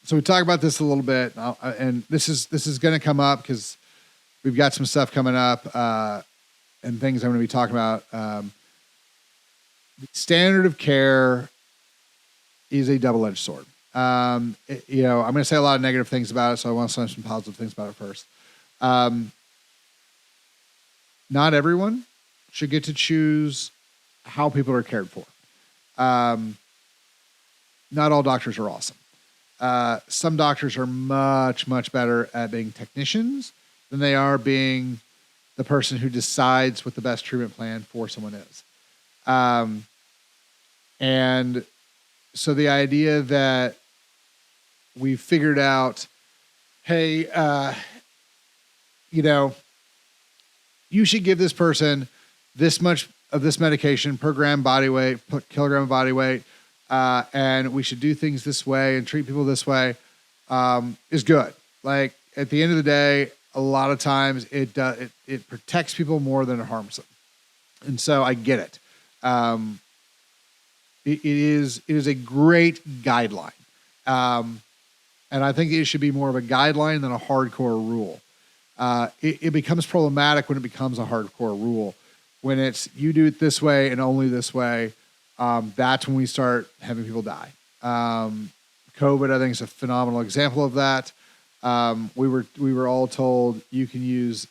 So we talk about this a little bit, and this is going to come up because we've got some stuff coming up and things I'm going to be talking about. The standard of care is a double-edged sword. I'm going to say a lot of negative things about it, so I want to say some positive things about it first. Not everyone should get to choose how people are cared for. Not all doctors are awesome. Some doctors are much, much better at being technicians than they are being the person who decides what the best treatment plan for someone is. And so the idea that we figured out, hey, you should give this person this much of this medication per gram body weight, per kilogram of body weight, and we should do things this way and treat people this way, is good. Like at the end of the day, a lot of times it protects people more than it harms them. And so I get it. It is a great guideline. And I think it should be more of a guideline than a hardcore rule. It becomes problematic when it becomes a hardcore rule. When it's you do it this way and only this way, that's when we start having people die. COVID, I think, is a phenomenal example of that. We were all told you can use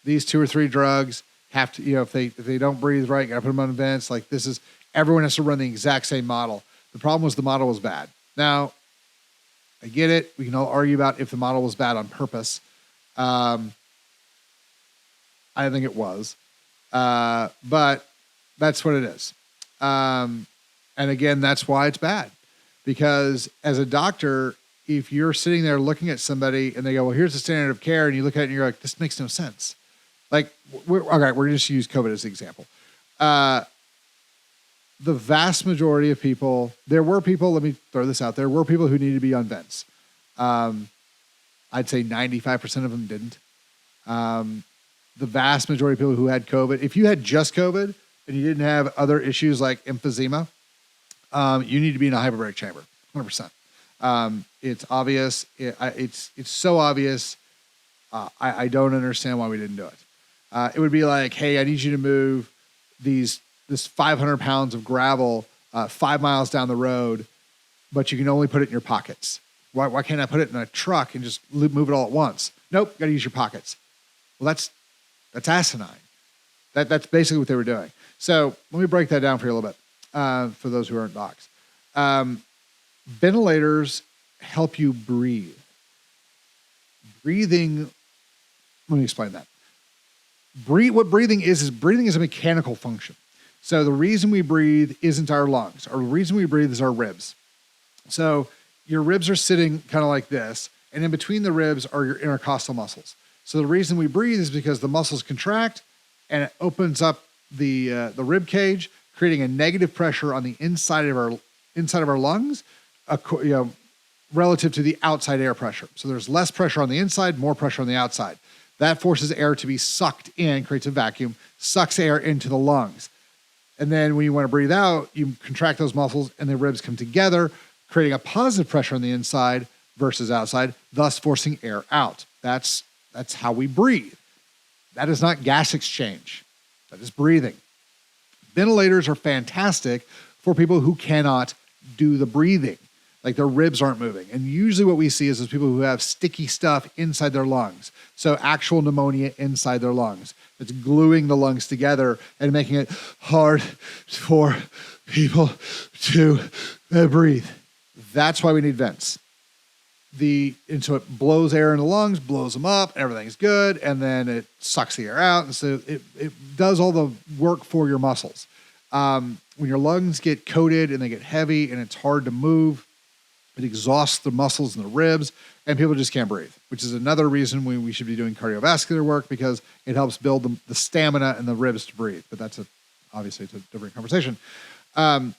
these 2 or 3 drugs. Have to, if they don't breathe right, you gotta put them on vents. Like everyone has to run the exact same model. The problem was the model was bad. Now, I get it. We can all argue about if the model was bad on purpose. I think it was. But that's what it is. And again, that's why it's bad. Because as a doctor, if you're sitting there looking at somebody and they go, well, here's the standard of care, and you look at it and you're like, this makes no sense. Like, we're going to just use COVID as an example. The vast majority of people, there were people, let me throw this out, there were people who needed to be on vents. I'd say 95% of them didn't. The vast majority of people who had COVID, if you had just COVID and you didn't have other issues like emphysema, you need to be in a hyperbaric chamber, 100%. It's obvious. It's so obvious. I don't understand why we didn't do it. It would be like, hey, I need you to move this 500 pounds of gravel 5 miles down the road, but you can only put it in your pockets. Why can't I put it in a truck and just move it all at once? Nope, got to use your pockets. Well, that's asinine. That's basically what they were doing. So let me break that down for you a little bit for those who aren't docs. Ventilators help you breathe. Breathing, let me explain that. What breathing is a mechanical function. So the reason we breathe isn't our lungs. Or the reason we breathe is our ribs. So your ribs are sitting kind of like this, and in between the ribs are your intercostal muscles. So the reason we breathe is because the muscles contract and it opens up the rib cage, creating a negative pressure on the inside of our lungs, relative to the outside air pressure. So there's less pressure on the inside, more pressure on the outside. That forces air to be sucked in, creates a vacuum, sucks air into the lungs. And then when you want to breathe out, you contract those muscles and the ribs come together, creating a positive pressure on the inside versus outside, thus forcing air out. That's how we breathe. That is not gas exchange. That is breathing. Ventilators are fantastic for people who cannot do the breathing. Like their ribs aren't moving. And usually what we see is those people who have sticky stuff inside their lungs. So actual pneumonia inside their lungs. It's gluing the lungs together and making it hard for people to breathe. That's why we need vents. And so it blows air in the lungs, blows them up, everything's good, and then it sucks the air out. And so it does all the work for your muscles. When your lungs get coated and they get heavy and it's hard to move, it exhausts the muscles in the ribs, and people just can't breathe, which is another reason we should be doing cardiovascular work, because it helps build the stamina in the ribs to breathe. But that's obviously a different conversation. A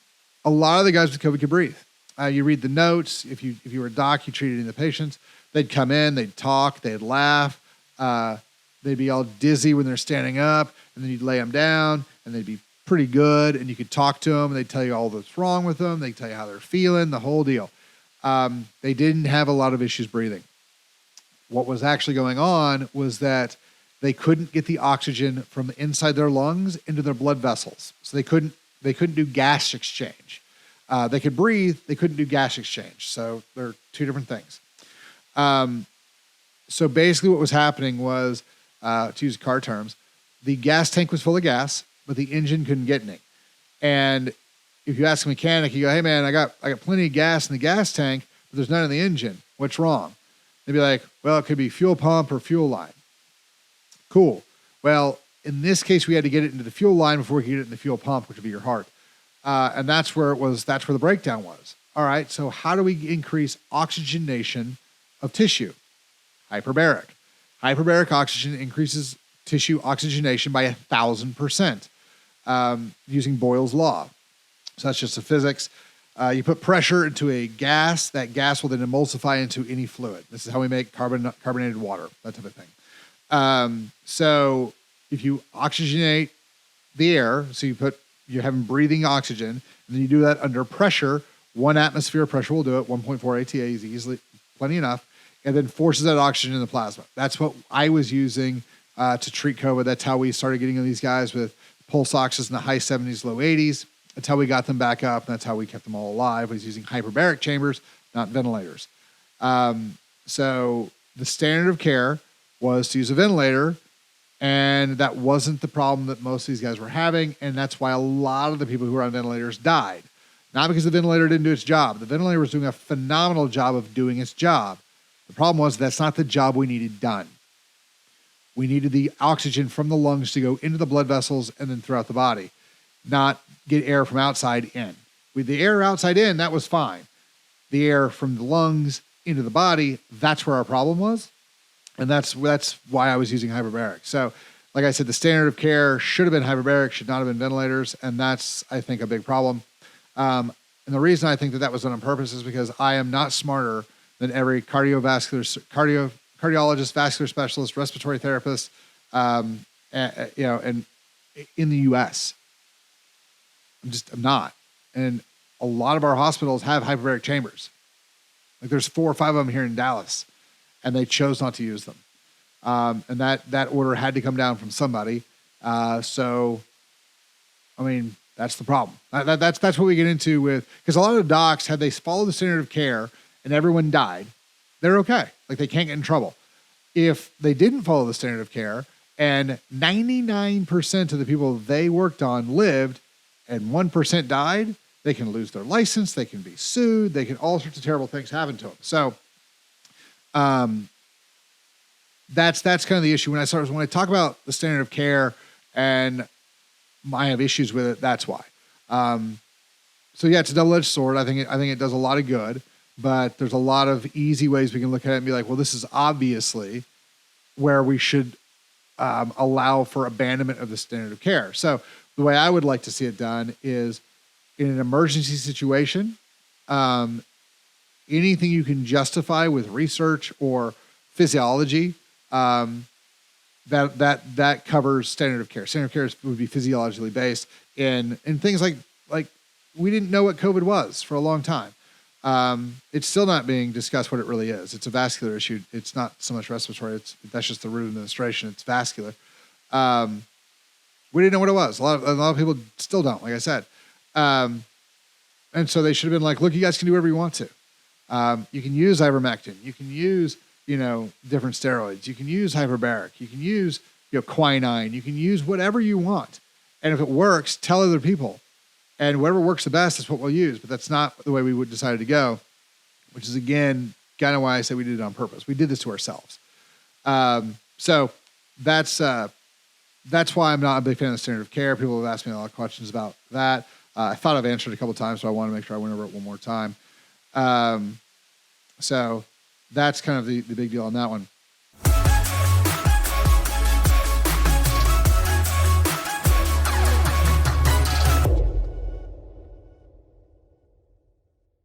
lot of the guys with COVID could breathe. You read the notes. If you were a doc, you treated any of the patients. They'd come in, they'd talk, they'd laugh. They'd be all dizzy when they're standing up, and then you'd lay them down, and they'd be pretty good, and you could talk to them, and they'd tell you all that's wrong with them. They'd tell you how they're feeling, the whole deal. They didn't have a lot of issues breathing. What was actually going on was that they couldn't get the oxygen from inside their lungs into their blood vessels. So they couldn't do gas exchange. They could breathe, they couldn't do gas exchange. So they're two different things. So basically what was happening was, to use car terms, the gas tank was full of gas, but the engine couldn't get any. And if you ask a mechanic, you go, hey man, I got plenty of gas in the gas tank, but there's none in the engine. What's wrong? They'd be like, well, it could be fuel pump or fuel line. Cool. Well, in this case, we had to get it into the fuel line before we could get it in the fuel pump, which would be your heart. And that's where the breakdown was. All right. So how do we increase oxygenation of tissue? Hyperbaric. Hyperbaric oxygen increases tissue oxygenation by 1,000%, using Boyle's law. So that's just the physics. You put pressure into a gas, that gas will then emulsify into any fluid. This is how we make carbonated water, that type of thing. So if you oxygenate the air, so you're having breathing oxygen, and then you do that under pressure, 1 atmosphere of pressure will do it, 1.4 ATA is easily plenty enough, and then forces that oxygen in the plasma. That's what I was using to treat COVID. That's how we started getting these guys with pulse oxes in the high 70s, low 80s. That's how we got them back up, and that's how we kept them all alive, was using hyperbaric chambers, not ventilators. So the standard of care was to use a ventilator, and that wasn't the problem that most of these guys were having, and that's why a lot of the people who were on ventilators died. Not because the ventilator didn't do its job. The ventilator was doing a phenomenal job of doing its job. The problem was that's not the job we needed done. We needed the oxygen from the lungs to go into the blood vessels and then throughout the body, not get air from outside in. With the air outside in, that was fine. The air from the lungs into the body, that's where our problem was. And that's why I was using hyperbaric. So, like I said, the standard of care should have been hyperbaric, should not have been ventilators. And that's, I think, a big problem. And the reason I think that was done on purpose is because I am not smarter than every cardiologist, vascular specialist, respiratory therapist, and in the U.S. I'm not. And a lot of our hospitals have hyperbaric chambers. Like there's 4 or 5 of them here in Dallas, and they chose not to use them. And that order had to come down from somebody. So, I mean, that's the problem. That's what we get into with, because a lot of docs, had they followed the standard of care and everyone died, they're okay. Like they can't get in trouble. If they didn't follow the standard of care and 99% of the people they worked on lived and 1% died, they can lose their license, they can be sued, all sorts of terrible things happen to them. So that's kind of the issue. When I talk about the standard of care and I have issues with it, that's why. So yeah, it's a double-edged sword. I think it does a lot of good, but there's a lot of easy ways we can look at it and be like, well, this is obviously where we should allow for abandonment of the standard of care. So the way I would like to see it done is in an emergency situation, anything you can justify with research or physiology, that covers standard of care. Standard of care would be physiologically based in things like we didn't know what COVID was for a long time. It's still not being discussed what it really is. It's a vascular issue. It's not so much respiratory. That's just the route of administration. It's vascular. We didn't know what it was. A lot of people still don't, like I said. And so they should have been like, look, you guys can do whatever you want to. You can use ivermectin. You can use, different steroids. You can use hyperbaric. You can use, quinine. You can use whatever you want. And if it works, tell other people. And whatever works the best is what we'll use. But that's not the way we would decide to go, which is, again, kind of why I say we did it on purpose. We did this to ourselves. So that's why I'm not a big fan of the standard of care. People have asked me a lot of questions about that. I thought I've answered a couple of times, so I want to make sure I went over it one more time. So that's kind of the big deal on that one.